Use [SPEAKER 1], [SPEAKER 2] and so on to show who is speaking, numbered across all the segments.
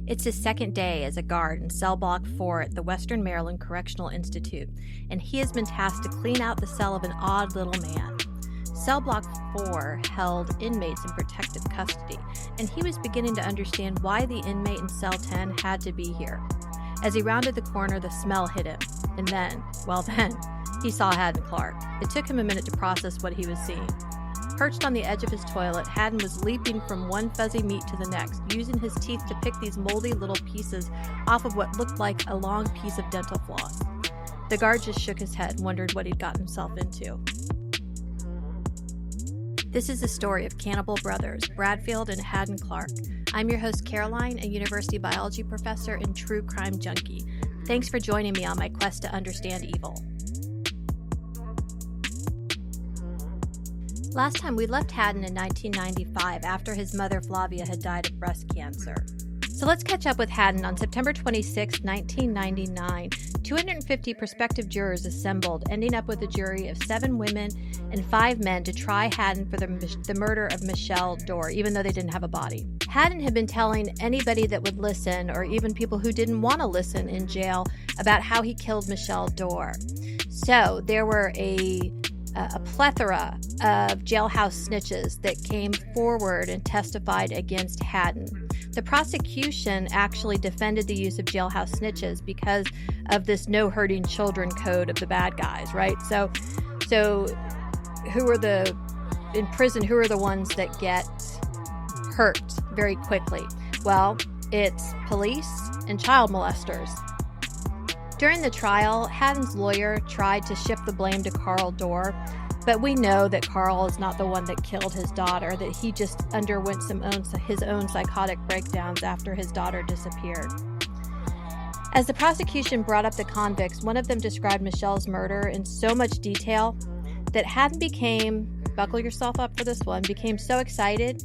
[SPEAKER 1] It's his second day as a guard in Cell Block 4 at the Western Maryland Correctional Institute, and he has been tasked to clean out the cell of an odd little man. Cell Block 4 held inmates in protective custody, and he was beginning to understand why the inmate in Cell 10 had to be here. As he rounded the corner, the smell hit him, and then, he saw Hadden Clark. It took him a minute to process what he was seeing. Perched on the edge of his toilet, Hadden was leaping from one fuzzy meat to the next, using his teeth to pick these moldy little pieces off of what looked like a long piece of dental floss. The guard just shook his head and wondered what he'd gotten himself into. This is the story of Cannibal Brothers, Bradfield and Hadden Clark. I'm your host, Caroline, a university biology professor and true crime junkie. Thanks for joining me on my quest to understand evil. Last time we left Hadden in 1995 after his mother Flavia had died of breast cancer. So let's catch up with Hadden. On September 26, 1999, 250 prospective jurors assembled, ending up with a jury of 7 women and 5 men to try Hadden for the murder of Michelle Dorr, even though they didn't have a body. Hadden had been telling anybody that would listen, or even people who didn't want to listen in jail, about how he killed Michelle Dorr. So there were a plethora of jailhouse snitches that came forward and testified against Hadden. The prosecution actually defended the use of jailhouse snitches because of this no hurting children code of the bad guys, right? So who are in prison, who are the ones that get hurt very quickly? Well, it's police and child molesters. During the trial, Hadden's lawyer tried to shift the blame to Carl Dorr, but we know that Carl is not the one that killed his daughter, that he just underwent his own psychotic breakdowns after his daughter disappeared. As the prosecution brought up the convicts, one of them described Michelle's murder in so much detail that Hadden buckle yourself up for this one, became so excited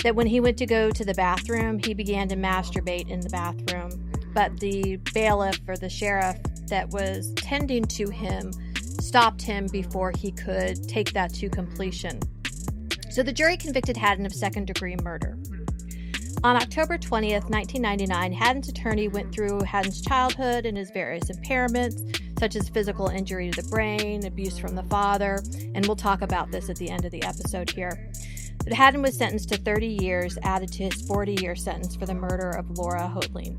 [SPEAKER 1] that when he went to go to the bathroom, he began to masturbate in the bathroom. But the bailiff or the sheriff that was tending to him stopped him before he could take that to completion. So the jury convicted Hadden of second-degree murder. On October 20th, 1999, Hadden's attorney went through Hadden's childhood and his various impairments, such as physical injury to the brain, abuse from the father, and we'll talk about this at the end of the episode here. But Hadden was sentenced to 30 years, added to his 40-year sentence for the murder of Laura Hoadling.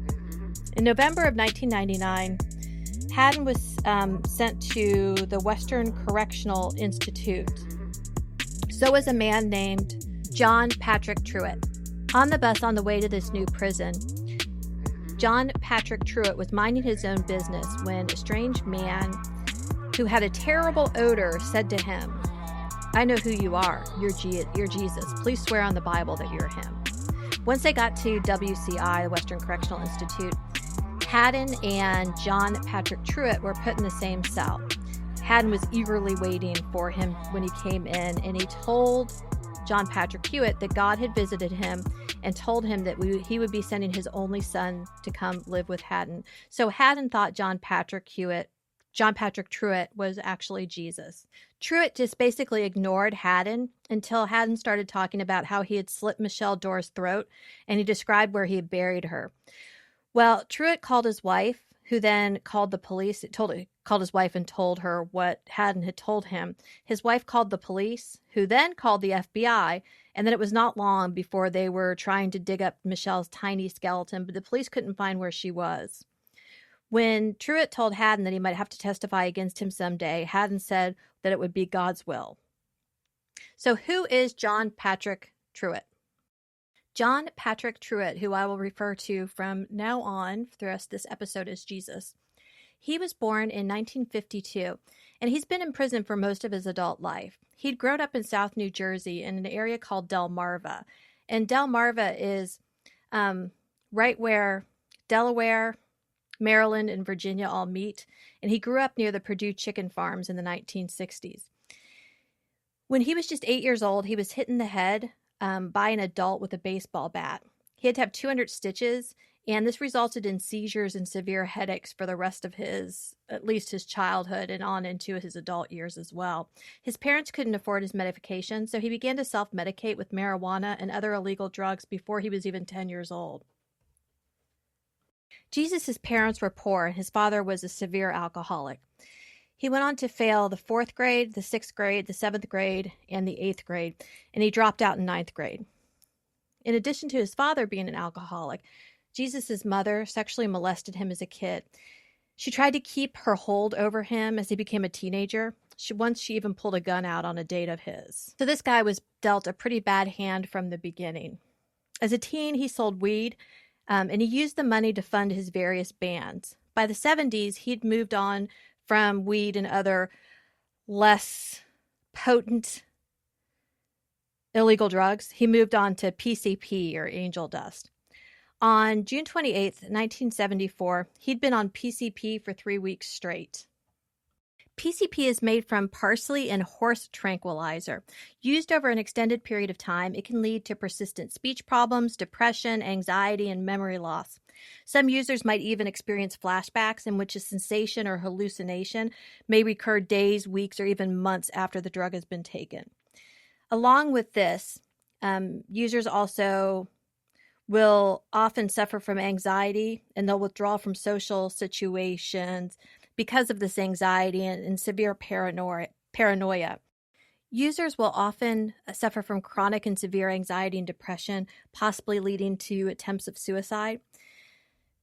[SPEAKER 1] In November of 1999, Hadden was sent to the Western Correctional Institute. So was a man named John Patrick Truitt. On the bus on the way to this new prison, John Patrick Truitt was minding his own business when a strange man who had a terrible odor said to him, "I know who you are. You're Jesus. Please swear on the Bible that you're him." Once they got to WCI, the Western Correctional Institute, Hadden and John Patrick Truitt were put in the same cell. Hadden was eagerly waiting for him when he came in, and he told John Patrick Truitt that God had visited him and told him that he would be sending his only son to come live with Hadden. So Hadden thought John Patrick Truitt was actually Jesus. Truitt just basically ignored Hadden until Hadden started talking about how he had slit Michelle Dorr's throat, and he described where he had buried her. Well, Truitt called his wife, who then called the police. Called his wife and told her what Hadden had told him. His wife called the police, who then called the FBI, and then it was not long before they were trying to dig up Michelle's tiny skeleton, but the police couldn't find where she was. When Truitt told Hadden that he might have to testify against him someday, Hadden said that it would be God's will. So who is John Patrick Truitt? John Patrick Truitt, who I will refer to from now on for the rest of this episode as Jesus. He was born in 1952, and he's been in prison for most of his adult life. He'd grown up in South New Jersey in an area called Delmarva. And Delmarva is right where Delaware, Maryland, and Virginia all meet. And he grew up near the Purdue chicken farms in the 1960s. When he was just 8 years old, he was hit in the head by an adult with a baseball bat. He had to have 200 stitches, and this resulted in seizures and severe headaches for the rest of at least his childhood and on into his adult years as well. His parents couldn't afford his medication, so he began to self-medicate with marijuana and other illegal drugs before he was even 10 years old. Jesus' parents were poor, and his father was a severe alcoholic. He went on to fail the 4th grade, the 6th grade, the 7th grade, and the 8th grade, and he dropped out in 9th grade. In addition to his father being an alcoholic, Jesus' mother sexually molested him as a kid. She tried to keep her hold over him as he became a teenager. Once she even pulled a gun out on a date of his. So this guy was dealt a pretty bad hand from the beginning. As a teen, he sold weed, and he used the money to fund his various bands. By the 70s, he'd moved on from weed and other less potent illegal drugs. He moved on to PCP, or angel dust. On June 28th, 1974, he'd been on PCP for 3 weeks straight. PCP is made from parsley and horse tranquilizer. Used over an extended period of time, it can lead to persistent speech problems, depression, anxiety, and memory loss. Some users might even experience flashbacks in which a sensation or hallucination may recur days, weeks, or even months after the drug has been taken. Along with this, users also will often suffer from anxiety, and they'll withdraw from social situations because of this anxiety and severe paranoia. Users will often suffer from chronic and severe anxiety and depression, possibly leading to attempts of suicide.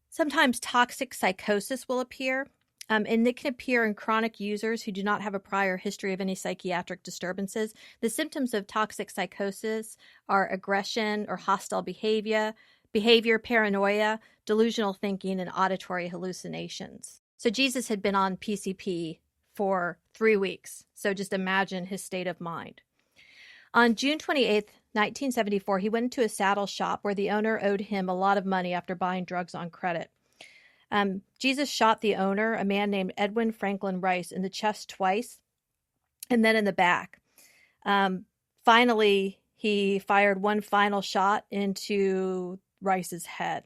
[SPEAKER 1] Sometimes toxic psychosis will appear, and it can appear in chronic users who do not have a prior history of any psychiatric disturbances. The symptoms of toxic psychosis are aggression or hostile behavior, paranoia, delusional thinking, and auditory hallucinations. So Jesus had been on PCP for 3 weeks. So just imagine his state of mind. On June 28th, 1974, he went into a saddle shop where the owner owed him a lot of money after buying drugs on credit. Jesus shot the owner, a man named Edwin Franklin Rice, in the chest twice and then in the back. Finally, he fired one final shot into Rice's head.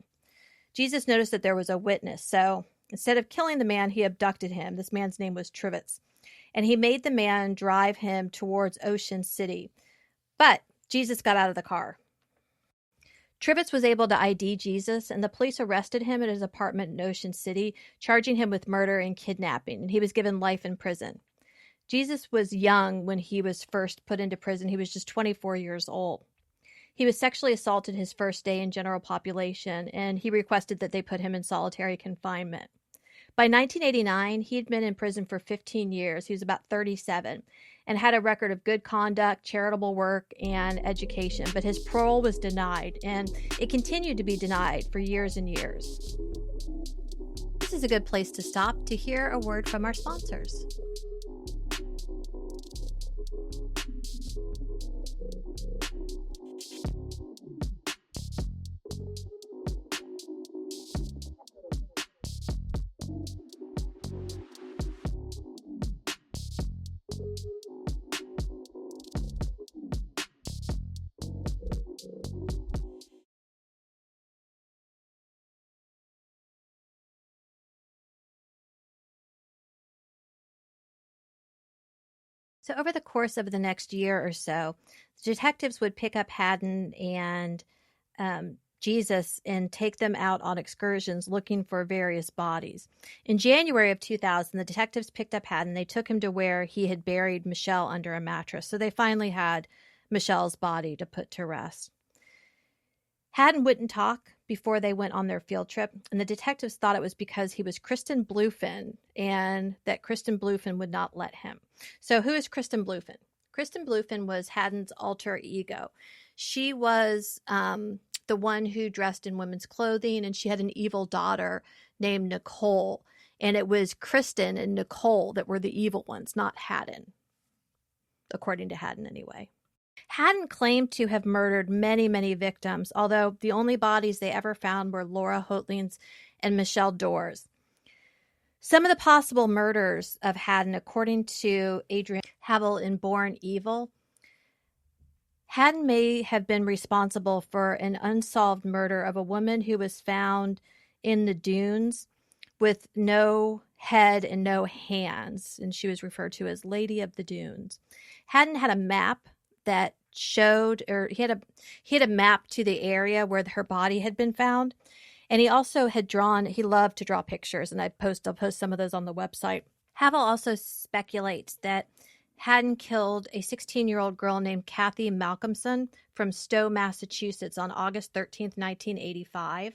[SPEAKER 1] Jesus noticed that there was a witness, so instead of killing the man, he abducted him. This man's name was Trivets, and he made the man drive him towards Ocean City. But Jesus got out of the car. Trivets was able to ID Jesus, and the police arrested him at his apartment in Ocean City, charging him with murder and kidnapping, and he was given life in prison. Jesus was young when he was first put into prison. He was just 24 years old. He was sexually assaulted his first day in general population, and he requested that they put him in solitary confinement. By 1989, he had been in prison for 15 years. He was about 37 and had a record of good conduct, charitable work, and education. But his parole was denied, and it continued to be denied for years and years. This is a good place to stop to hear a word from our sponsors. So over the course of the next year or so, detectives would pick up Hadden and Jesus and take them out on excursions looking for various bodies. In January of 2000, the detectives picked up Hadden. They took him to where he had buried Michelle under a mattress. So they finally had Michelle's body to put to rest. Hadden wouldn't talk before they went on their field trip, and the detectives thought it was because he was Kristen Bluefin and that Kristen Bluefin would not let him. So who is Kristen Bluefin? Kristen Bluefin was Hadden's alter ego. She was the one who dressed in women's clothing, and she had an evil daughter named Nicole. And it was Kristen and Nicole that were the evil ones, not Hadden, according to Hadden anyway. Hadden claimed to have murdered many, many victims, although the only bodies they ever found were Laura Hotling's and Michelle Doerr's. Some of the possible murders of Hadden, according to Adrian Havel in Born Evil, Hadden may have been responsible for an unsolved murder of a woman who was found in the dunes with no head and no hands, and she was referred to as Lady of the Dunes. Hadden had a map that showed, or he had a map to the area where her body had been found, And he also he loved to draw pictures, and I'll post some of those on the website. Havel also speculates that Hadden killed a 16-year-old girl named Kathy Malcolmson from Stowe, Massachusetts on August 13th, 1985.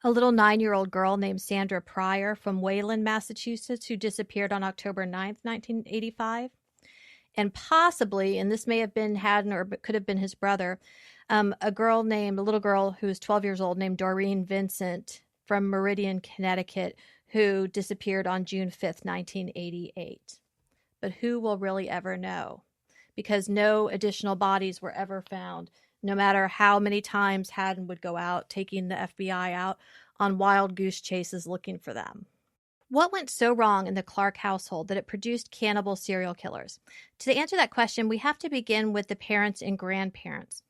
[SPEAKER 1] A little 9-year-old girl named Sandra Pryor from Wayland, Massachusetts, who disappeared on October 9th, 1985. And possibly, and this may have been Hadden or could have been his brother, a little girl who was 12 years old named Doreen Vincent from Meridian, Connecticut, who disappeared on June 5th, 1988. But who will really ever know? Because no additional bodies were ever found, no matter how many times Hadden would go out, taking the FBI out on wild goose chases looking for them. What went so wrong in the Clark household that it produced cannibal serial killers? To answer that question, we have to begin with the parents and grandparents.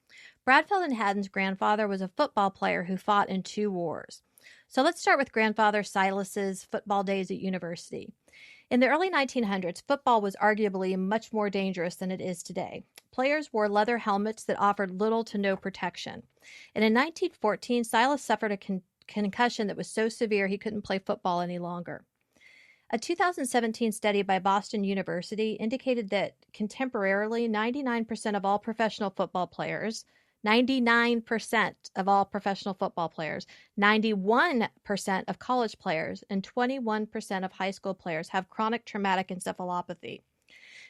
[SPEAKER 1] Bradfield and Hadden's grandfather was a football player who fought in 2 wars. So let's start with grandfather Silas's football days at university. In the early 1900s, football was arguably much more dangerous than it is today. Players wore leather helmets that offered little to no protection. And in 1914, Silas suffered a concussion that was so severe he couldn't play football any longer. A 2017 study by Boston University indicated that contemporarily 99% of all professional football players, 99% of all professional football players, 91% of college players, and 21% of high school players have chronic traumatic encephalopathy.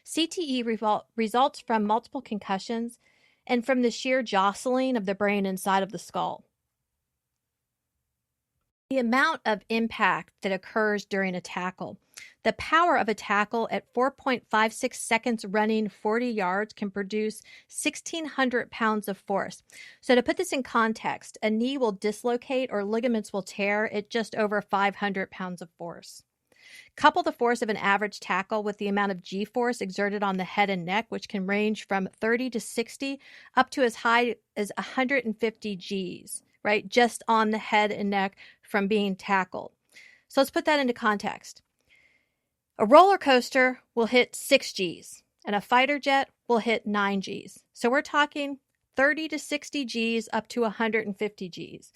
[SPEAKER 1] CTE results from multiple concussions and from the sheer jostling of the brain inside of the skull. The amount of impact that occurs during a tackle. The power of a tackle at 4.56 seconds running 40 yards can produce 1,600 pounds of force. So to put this in context, a knee will dislocate or ligaments will tear at just over 500 pounds of force. Couple the force of an average tackle with the amount of G-force exerted on the head and neck, which can range from 30 to 60 up to as high as 150 Gs, right? Just on the head and neck from being tackled. So let's put that into context. A roller coaster will hit 6 Gs and a fighter jet will hit 9 Gs. So we're talking 30 to 60 Gs up to 150 Gs.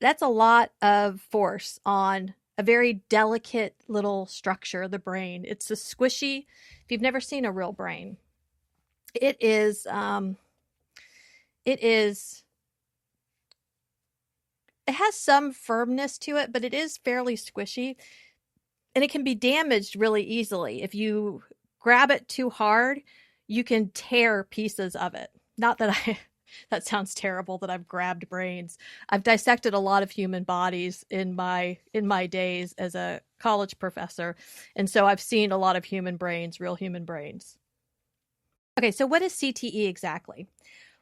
[SPEAKER 1] That's a lot of force on a very delicate little structure, the brain. It's a squishy, if you've never seen a real brain, it has some firmness to it, but it is fairly squishy, and it can be damaged really easily. If you grab it too hard, you can tear pieces of it. Not that that sounds terrible that I've grabbed brains. I've dissected a lot of human bodies in my days as a college professor, and so I've seen a lot of human brains, real human brains. Okay, so what is CTE exactly?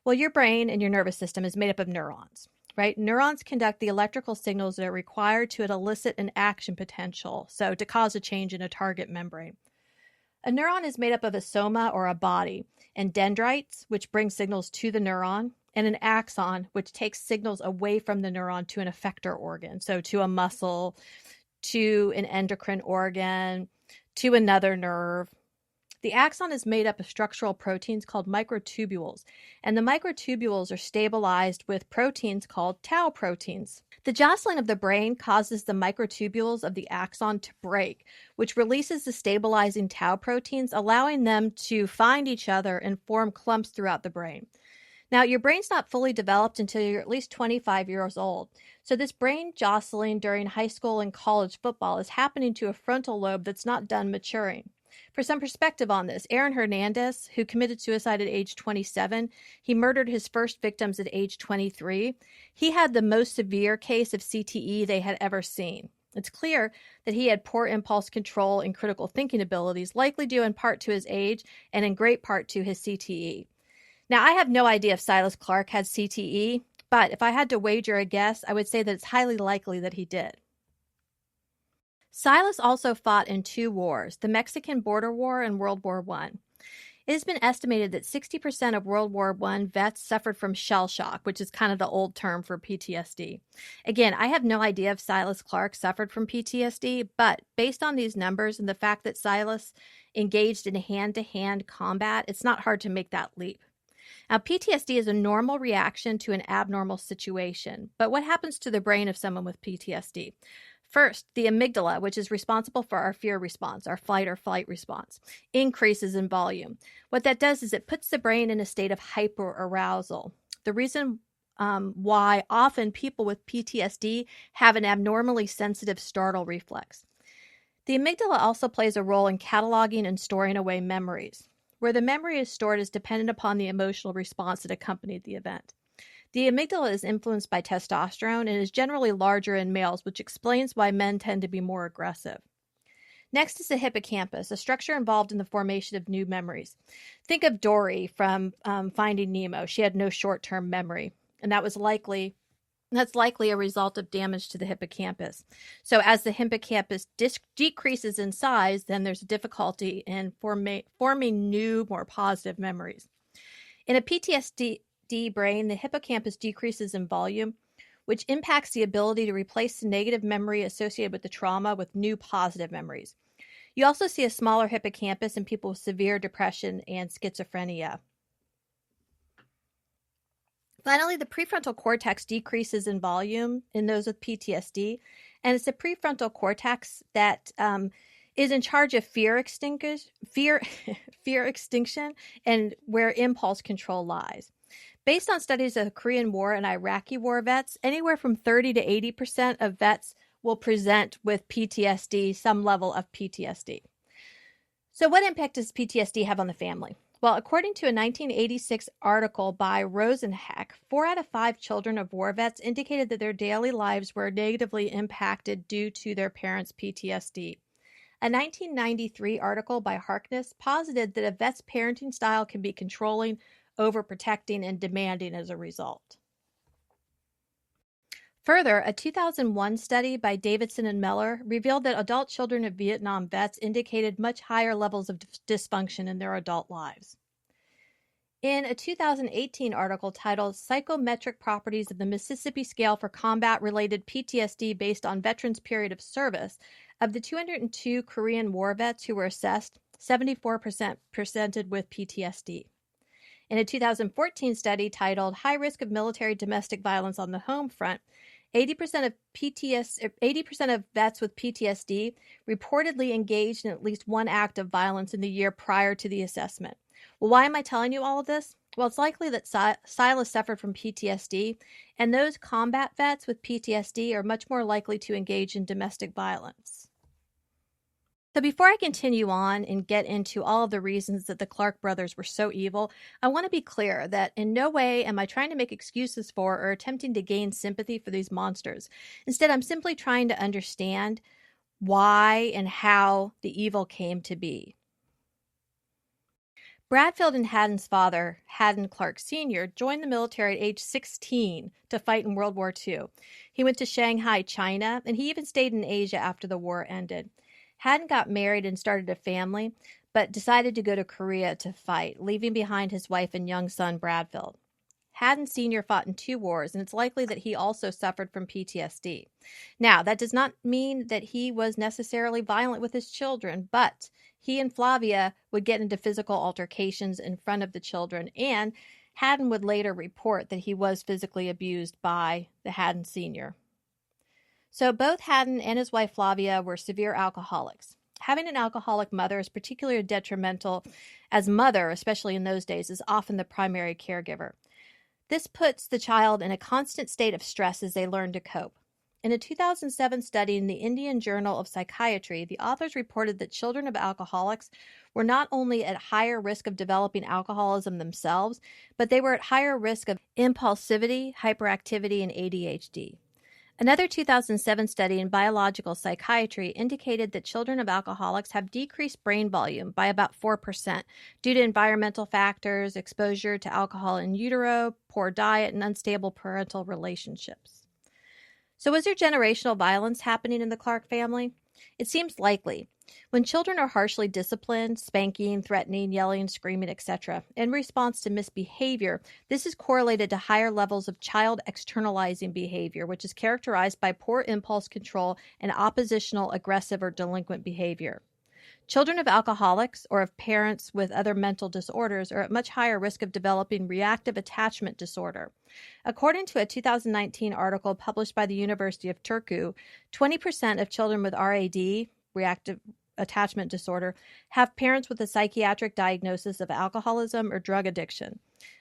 [SPEAKER 1] Well, your brain and your nervous system is made up of neurons. Right? Neurons conduct the electrical signals that are required to elicit an action potential, so to cause a change in a target membrane. A neuron is made up of a soma or a body, and dendrites, which bring signals to the neuron, and an axon, which takes signals away from the neuron to an effector organ, so to a muscle, to an endocrine organ, to another nerve. The axon is made up of structural proteins called microtubules, and the microtubules are stabilized with proteins called tau proteins. The jostling of the brain causes the microtubules of the axon to break, which releases the stabilizing tau proteins, allowing them to find each other and form clumps throughout the brain. Now, your brain's not fully developed until you're at least 25 years old. So this brain jostling during high school and college football is happening to a frontal lobe that's not done maturing. For some perspective on this, Aaron Hernandez, who committed suicide at age 27, he murdered his first victims at age 23. He had the most severe case of CTE they had ever seen. It's clear that he had poor impulse control and critical thinking abilities, likely due in part to his age and in great part to his CTE. Now, I have no idea if Silas Clark had CTE, but if I had to wager a guess, I would say that it's highly likely that he did. Silas also fought in 2 wars, the Mexican Border War and World War I. It has been estimated that 60% of World War I vets suffered from shell shock, which is kind of the old term for PTSD. Again, I have no idea if Silas Clark suffered from PTSD, but based on these numbers and the fact that Silas engaged in hand-to-hand combat, it's not hard to make that leap. Now, PTSD is a normal reaction to an abnormal situation. But what happens to the brain of someone with PTSD? First, the amygdala, which is responsible for our fear response, our fight or flight response, increases in volume. What that does is it puts the brain in a state of hyperarousal. The reason why often people with PTSD have an abnormally sensitive startle reflex. The amygdala also plays a role in cataloging and storing away memories. Where the memory is stored is dependent upon the emotional response that accompanied the event. The amygdala is influenced by testosterone and is generally larger in males, which explains why men tend to be more aggressive. Next is the hippocampus, a structure involved in the formation of new memories. Think of Dory from Finding Nemo. She had no short-term memory, and that's likely a result of damage to the hippocampus. So as the hippocampus decreases in size, then there's difficulty in forming new, more positive memories. In a PTSD brain, the hippocampus decreases in volume, which impacts the ability to replace the negative memory associated with the trauma with new positive memories. You also see a smaller hippocampus in people with severe depression and schizophrenia. Finally, the prefrontal cortex decreases in volume in those with PTSD, and it's the prefrontal cortex that is in charge of fear extinction and where impulse control lies. Based on studies of Korean War and Iraqi War vets, anywhere from 30 to 80% of vets will present with PTSD, some level of PTSD. So what impact does PTSD have on the family? Well, according to a 1986 article by Rosenheck, 4 out of 5 children of war vets indicated that their daily lives were negatively impacted due to their parents' PTSD. A 1993 article by Harkness posited that a vet's parenting style can be controlling, overprotecting, and demanding as a result. Further, a 2001 study by Davidson and Meller revealed that adult children of Vietnam vets indicated much higher levels of dysfunction in their adult lives. In a 2018 article titled Psychometric Properties of the Mississippi Scale for Combat-Related PTSD Based on Veterans' Period of Service, of the 202 Korean War vets who were assessed, 74% presented with PTSD. In a 2014 study titled High Risk of Military Domestic Violence on the Home Front, 80% of vets with PTSD reportedly engaged in at least one act of violence in the year prior to the assessment. Well, why am I telling you all of this? Well, it's likely that Silas suffered from PTSD, and those combat vets with PTSD are much more likely to engage in domestic violence. So before I continue on and get into all of the reasons that the Clark brothers were so evil, I want to be clear that in no way am I trying to make excuses for or attempting to gain sympathy for these monsters. Instead, I'm simply trying to understand why and how the evil came to be. Bradfield and Hadden's father, Hadden Clark Sr., joined the military at age 16 to fight in World War II. He went to Shanghai, China, and he even stayed in Asia after the war ended. Hadden got married and started a family, but decided to go to Korea to fight, leaving behind his wife and young son, Bradfield. Hadden Sr. fought in 2 wars, and it's likely that he also suffered from PTSD. Now, that does not mean that he was necessarily violent with his children, but he and Flavia would get into physical altercations in front of the children, and Hadden would later report that he was physically abused by the Hadden Sr. So both Hadden and his wife Flavia were severe alcoholics. Having an alcoholic mother is particularly detrimental, as mother, especially in those days, is often the primary caregiver. This puts the child in a constant state of stress as they learn to cope. In a 2007 study in the Indian Journal of Psychiatry, the authors reported that children of alcoholics were not only at higher risk of developing alcoholism themselves, but they were at higher risk of impulsivity, hyperactivity, and ADHD. Another 2007 study in biological psychiatry indicated that children of alcoholics have decreased brain volume by about 4% due to environmental factors, exposure to alcohol in utero, poor diet, and unstable parental relationships. So was there generational violence happening in the Clark family? It seems likely. When children are harshly disciplined, spanking, threatening, yelling, screaming, etc., in response to misbehavior, this is correlated to higher levels of child externalizing behavior, which is characterized by poor impulse control and oppositional, aggressive, or delinquent behavior. Children of alcoholics or of parents with other mental disorders are at much higher risk of developing reactive attachment disorder. According to a 2019 article published by the University of Turku, 20% of children with RAD, reactive attachment disorder, have parents with a psychiatric diagnosis of alcoholism or drug addiction.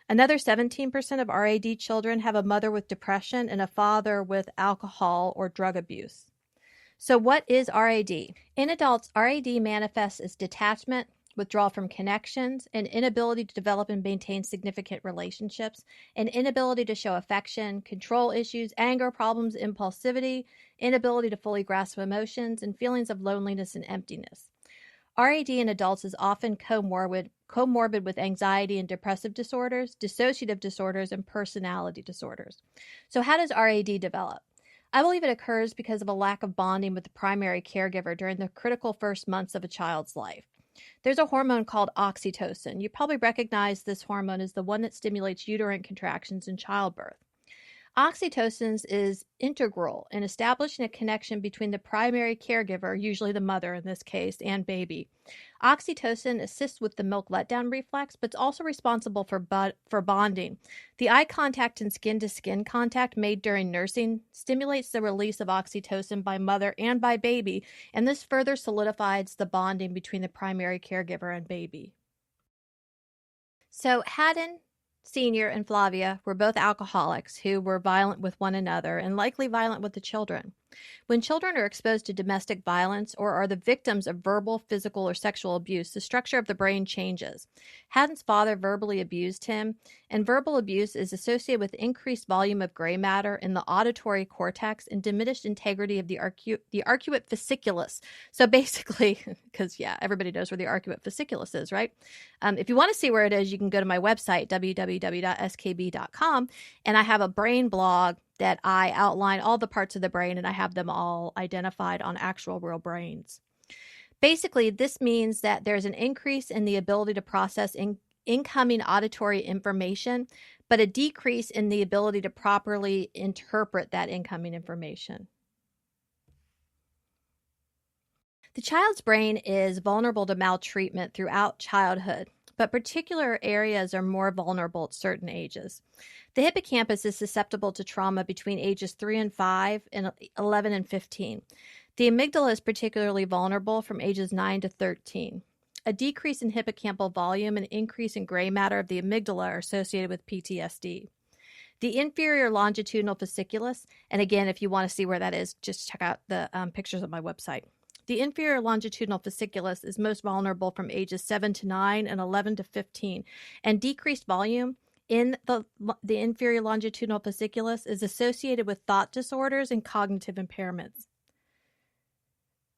[SPEAKER 1] Another 17% of RAD children have a mother with depression and a father with alcohol or drug abuse. So what is RAD? In adults, RAD manifests as detachment, withdrawal from connections, an inability to develop and maintain significant relationships, an inability to show affection, control issues, anger problems, impulsivity, inability to fully grasp emotions, and feelings of loneliness and emptiness. RAD in adults is often comorbid with anxiety and depressive disorders, dissociative disorders, and personality disorders. So how does RAD develop? I believe it occurs because of a lack of bonding with the primary caregiver during the critical first months of a child's life. There's a hormone called oxytocin. You probably recognize this hormone as the one that stimulates uterine contractions in childbirth. Oxytocin is integral in establishing a connection between the primary caregiver, usually the mother in this case, and baby. Oxytocin assists with the milk letdown reflex, but it's also responsible for bonding. The eye contact and skin-to-skin contact made during nursing stimulates the release of oxytocin by mother and by baby, and this further solidifies the bonding between the primary caregiver and baby. So Hadden Sr. and Flavia were both alcoholics who were violent with one another and likely violent with the children. When children are exposed to domestic violence or are the victims of verbal, physical, or sexual abuse, the structure of the brain changes. Hadden's father verbally abused him, and verbal abuse is associated with increased volume of gray matter in the auditory cortex and diminished integrity of the arcuate fasciculus. So basically, because everybody knows where the arcuate fasciculus is, right? If you want to see where it is, you can go to my website, www.skb.com, and I have a brain blog that I outline all the parts of the brain, and I have them all identified on actual real brains. Basically, this means that there's an increase in the ability to process incoming auditory information, but a decrease in the ability to properly interpret that incoming information. The child's brain is vulnerable to maltreatment throughout childhood, but particular areas are more vulnerable at certain ages. The hippocampus is susceptible to trauma between ages 3 and 5 and 11 and 15. The amygdala is particularly vulnerable from ages 9 to 13. A decrease in hippocampal volume and increase in gray matter of the amygdala are associated with PTSD. The inferior longitudinal fasciculus, and again, if you want to see where that is, just check out the pictures on my website. The inferior longitudinal fasciculus is most vulnerable from ages 7 to 9 and 11 to 15, and decreased volume in the inferior longitudinal fasciculus is associated with thought disorders and cognitive impairments.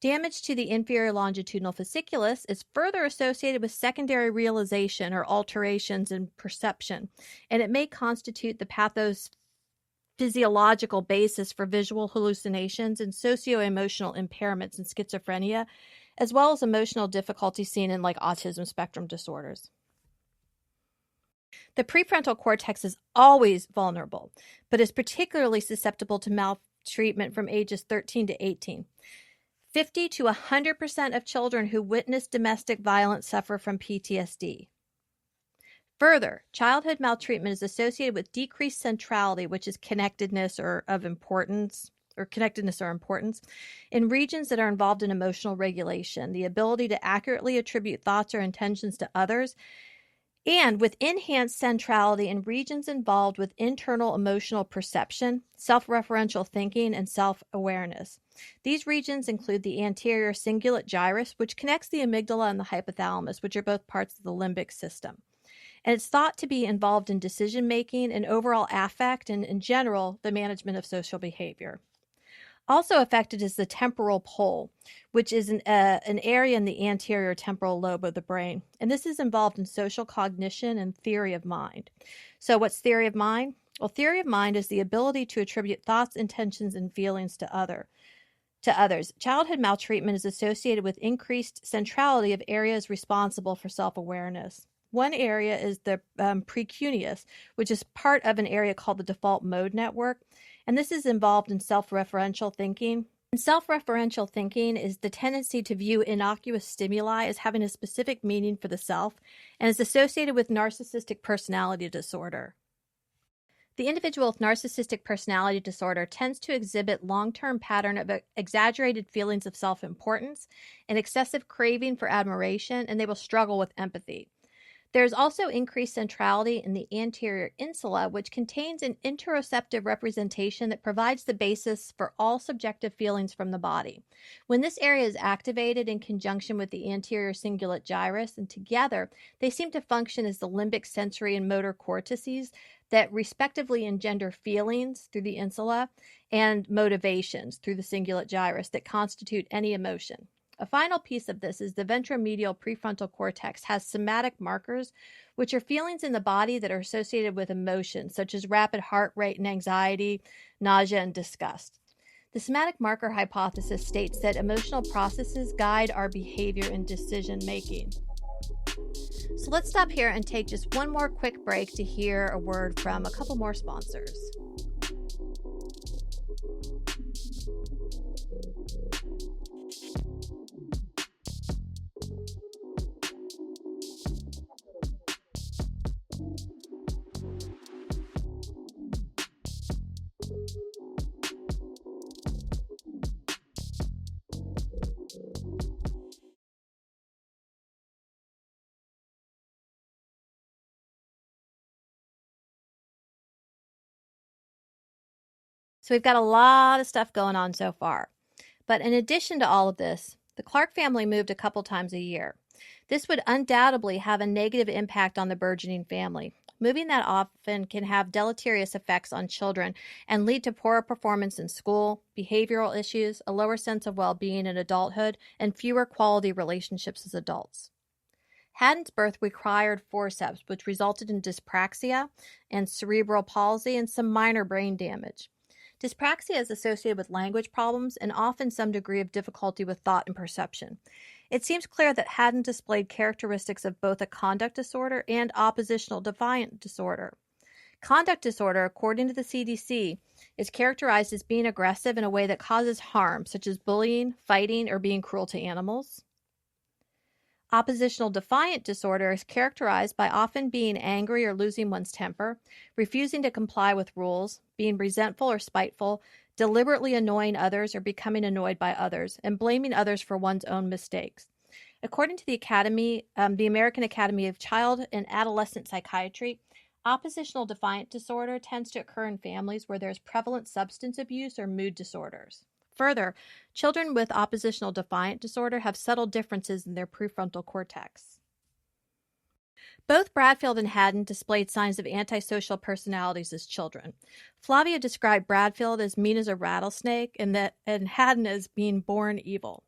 [SPEAKER 1] Damage to the inferior longitudinal fasciculus is further associated with secondary realization or alterations in perception, and it may constitute the pathophysiological basis for visual hallucinations and socio-emotional impairments in schizophrenia, as well as emotional difficulty seen in autism spectrum disorders. The prefrontal cortex is always vulnerable, but is particularly susceptible to maltreatment from ages 13 to 18. 50 to 100% of children who witness domestic violence suffer from PTSD. Further, childhood maltreatment is associated with decreased centrality, which is connectedness or importance, in regions that are involved in emotional regulation, the ability to accurately attribute thoughts or intentions to others, and with enhanced centrality in regions involved with internal emotional perception, self-referential thinking, and self-awareness. These regions include the anterior cingulate gyrus, which connects the amygdala and the hypothalamus, which are both parts of the limbic system. And it's thought to be involved in decision-making and overall affect and, in general, the management of social behavior. Also affected is the temporal pole, which is an area in the anterior temporal lobe of the brain. And this is involved in social cognition and theory of mind. So what's theory of mind? Well, theory of mind is the ability to attribute thoughts, intentions, and feelings to others. Childhood maltreatment is associated with increased centrality of areas responsible for self-awareness. One area is the precuneus, which is part of an area called the default mode network. And this is involved in self-referential thinking, Self-referential thinking is the tendency to view innocuous stimuli as having a specific meaning for the self and is associated with narcissistic personality disorder. The individual with narcissistic personality disorder tends to exhibit long-term pattern of exaggerated feelings of self-importance and excessive craving for admiration, and they will struggle with empathy. There's also increased centrality in the anterior insula, which contains an interoceptive representation that provides the basis for all subjective feelings from the body. When this area is activated in conjunction with the anterior cingulate gyrus, and together, they seem to function as the limbic, sensory, and motor cortices that respectively engender feelings through the insula and motivations through the cingulate gyrus that constitute any emotion. A final piece of this is the ventromedial prefrontal cortex has somatic markers, which are feelings in the body that are associated with emotions, such as rapid heart rate and anxiety, nausea, and disgust. The somatic marker hypothesis states that emotional processes guide our behavior and decision making. So let's stop here and take just one more quick break to hear a word from a couple more sponsors. So we've got a lot of stuff going on so far. But in addition to all of this, the Clark family moved a couple times a year. This would undoubtedly have a negative impact on the burgeoning family. Moving that often can have deleterious effects on children and lead to poorer performance in school, behavioral issues, a lower sense of well-being in adulthood, and fewer quality relationships as adults. Hadden's birth required forceps, which resulted in dyspraxia and cerebral palsy and some minor brain damage. Dyspraxia is associated with language problems and often some degree of difficulty with thought and perception. It seems clear that Hadden displayed characteristics of both a conduct disorder and oppositional defiant disorder. Conduct disorder, according to the CDC, is characterized as being aggressive in a way that causes harm, such as bullying, fighting, or being cruel to animals. Oppositional defiant disorder is characterized by often being angry or losing one's temper, refusing to comply with rules, being resentful or spiteful, deliberately annoying others or becoming annoyed by others, and blaming others for one's own mistakes. According to the American Academy of Child and Adolescent Psychiatry, oppositional defiant disorder tends to occur in families where there's prevalent substance abuse or mood disorders. Further, children with oppositional defiant disorder have subtle differences in their prefrontal cortex. Both Bradfield and Hadden displayed signs of antisocial personalities as children. Flavia described Bradfield as mean as a rattlesnake and Hadden as being born evil.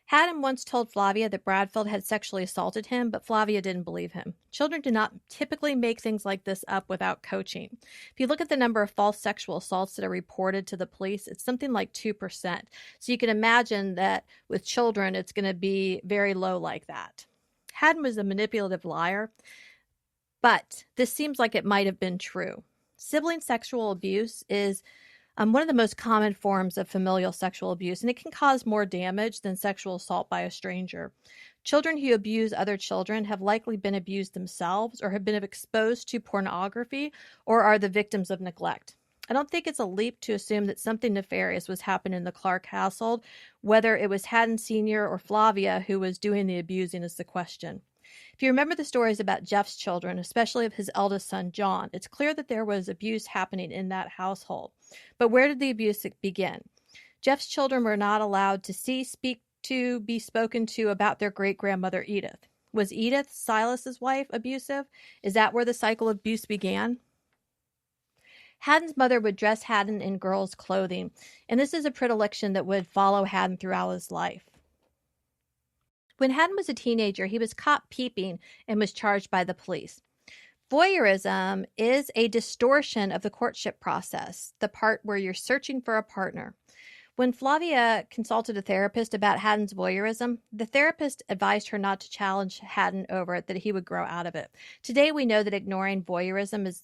[SPEAKER 1] Hadden once told Flavia that Bradfield had sexually assaulted him, but Flavia didn't believe him. Children do not typically make things like this up without coaching. If you look at the number of false sexual assaults that are reported to the police, it's something like 2%. So you can imagine that with children, it's going to be very low like that. Hadden was a manipulative liar, but this seems like it might have been true. Sibling sexual abuse is one of the most common forms of familial sexual abuse, and it can cause more damage than sexual assault by a stranger. Children who abuse other children have likely been abused themselves or have been exposed to pornography or are the victims of neglect. I don't think it's a leap to assume that something nefarious was happening in the Clark household. Whether it was Hadden Sr. or Flavia who was doing the abusing is the question. If you remember the stories about Jeff's children, especially of his eldest son, John, it's clear that there was abuse happening in that household. But where did the abuse begin? Jeff's children were not allowed to see, speak to, be spoken to about their great-grandmother Edith. Was Edith, Silas's wife, abusive? Is that where the cycle of abuse began? Hadden's mother would dress Hadden in girls' clothing, and this is a predilection that would follow Hadden throughout his life. When Hadden was a teenager, he was caught peeping and was charged by the police. Voyeurism is a distortion of the courtship process, the part where you're searching for a partner. When Flavia consulted a therapist about Hadden's voyeurism, the therapist advised her not to challenge Hadden over it, that he would grow out of it. Today, we know that ignoring voyeurism is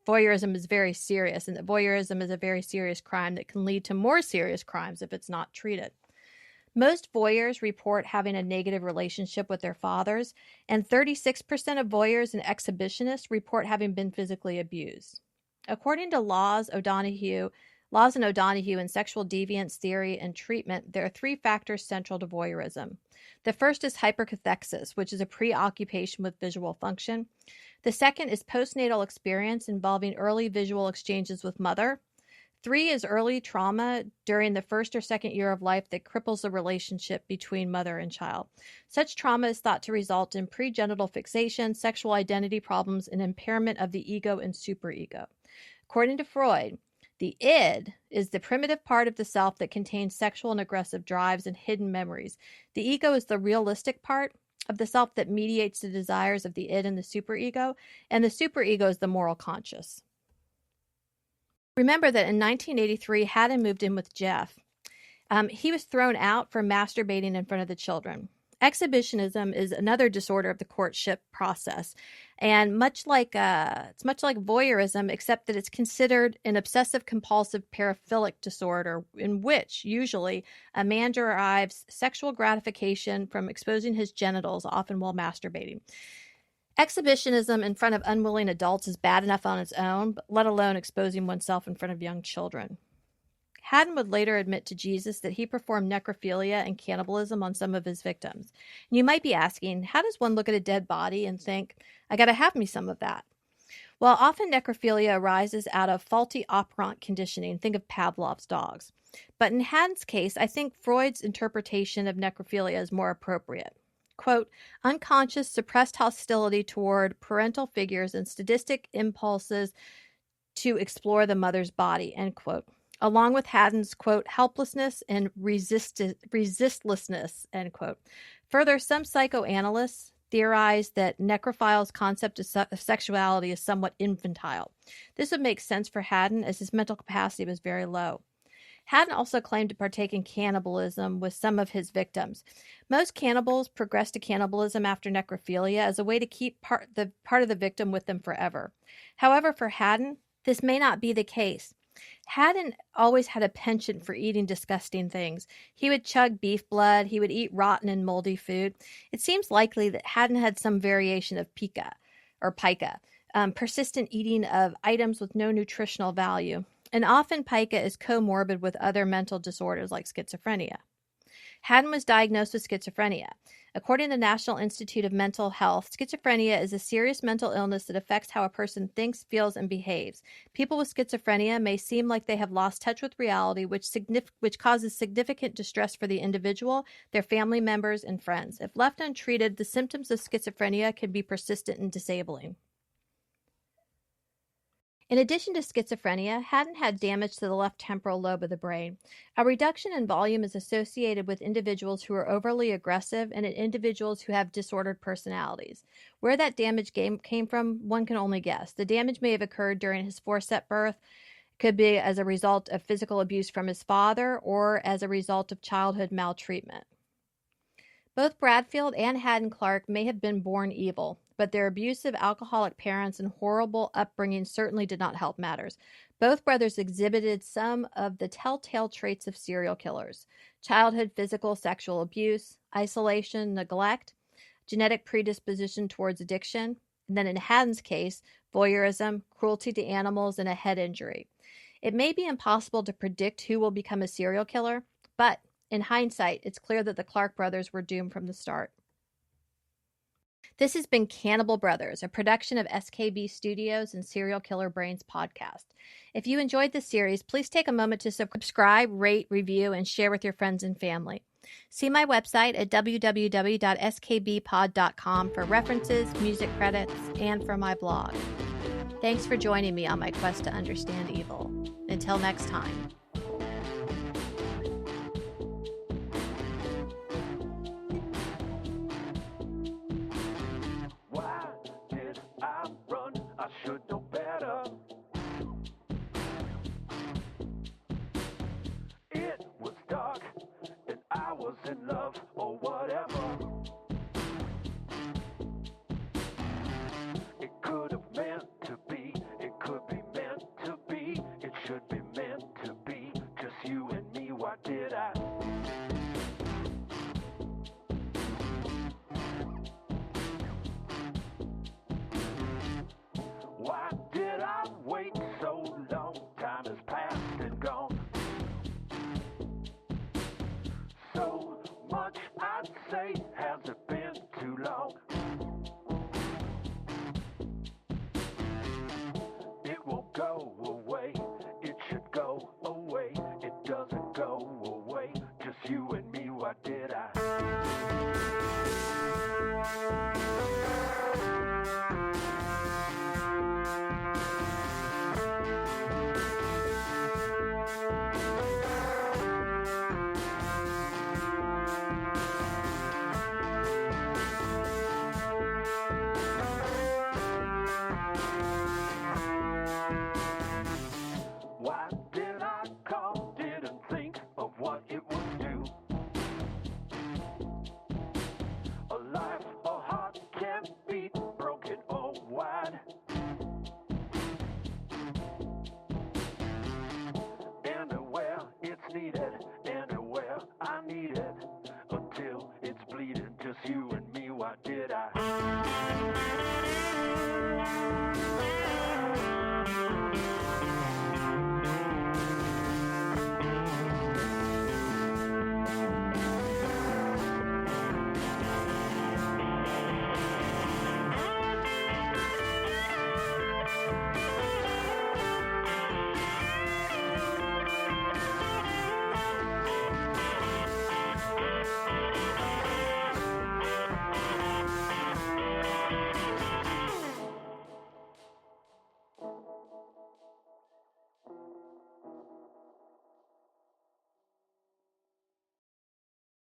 [SPEAKER 1] voyeurism is very serious, and that voyeurism is a very serious crime that can lead to more serious crimes if it's not treated. Most voyeurs report having a negative relationship with their fathers, and 36% of voyeurs and exhibitionists report having been physically abused. According to Laws and O'Donoghue in Sexual Deviance Theory and Treatment, there are 3 factors central to voyeurism. The first is hypercathexis, which is a preoccupation with visual function. The second is postnatal experience involving early visual exchanges with mother. 3 is early trauma during the first or second year of life that cripples the relationship between mother and child. Such trauma is thought to result in pregenital fixation, sexual identity problems, and impairment of the ego and superego. According to Freud, the id is the primitive part of the self that contains sexual and aggressive drives and hidden memories. The ego is the realistic part of the self that mediates the desires of the id and the superego, and the superego is the moral conscious. Remember that in 1983, Hadden moved in with Jeff. He was thrown out for masturbating in front of the children. Exhibitionism is another disorder of the courtship process, and it's much like voyeurism, except that it's considered an obsessive-compulsive paraphilic disorder in which, usually, a man derives sexual gratification from exposing his genitals, often while masturbating. Exhibitionism in front of unwilling adults is bad enough on its own, but let alone exposing oneself in front of young children. Hadden would later admit to Jesus that he performed necrophilia and cannibalism on some of his victims. And you might be asking, how does one look at a dead body and think, I gotta have me some of that? Well, often necrophilia arises out of faulty operant conditioning. Think of Pavlov's dogs. But in Hadden's case, I think Freud's interpretation of necrophilia is more appropriate. Quote, unconscious, suppressed hostility toward parental figures and sadistic impulses to explore the mother's body, end quote. Along with Hadden's, quote, helplessness and resistlessness, end quote. Further, some psychoanalysts theorize that necrophile's concept of sexuality is somewhat infantile. This would make sense for Hadden, as his mental capacity was very low. Hadden also claimed to partake in cannibalism with some of his victims. Most cannibals progress to cannibalism after necrophilia as a way to keep part of the victim with them forever. However, for Hadden, this may not be the case. Hadden always had a penchant for eating disgusting things. He would chug beef blood. He would eat rotten and moldy food. It seems likely that Hadden had some variation of pica, persistent eating of items with no nutritional value. And often pica is comorbid with other mental disorders like schizophrenia. Hadden was diagnosed with schizophrenia. According to the National Institute of Mental Health, schizophrenia is a serious mental illness that affects how a person thinks, feels, and behaves. People with schizophrenia may seem like they have lost touch with reality, which causes significant distress for the individual, their family members, and friends. If left untreated, the symptoms of schizophrenia can be persistent and disabling. In addition to schizophrenia, Hadden had damage to the left temporal lobe of the brain. A reduction in volume is associated with individuals who are overly aggressive and in individuals who have disordered personalities. Where that damage came from, one can only guess. The damage may have occurred during his forceps birth, could be as a result of physical abuse from his father, or as a result of childhood maltreatment. Both Bradfield and Hadden Clark may have been born evil, but their abusive alcoholic parents and horrible upbringing certainly did not help matters. Both brothers exhibited some of the telltale traits of serial killers: childhood physical sexual abuse, isolation, neglect, genetic predisposition towards addiction, and then in Hadden's case, voyeurism, cruelty to animals, and a head injury. It may be impossible to predict who will become a serial killer, but in hindsight, it's clear that the Clark brothers were doomed from the start. This has been Cannibal Brothers, a production of SKB Studios and Serial Killer Brains podcast. If you enjoyed this series, please take a moment to subscribe, rate, review, and share with your friends and family. See my website at www.skbpod.com for references, music credits, and for my blog. Thanks for joining me on my quest to understand evil. Until next time.
[SPEAKER 2] I should know better. It was dark and I was in love or whatever. It could have meant to be, it could be you and me, why did I? Why did I wait so long? Time has passed and gone. So much I'd say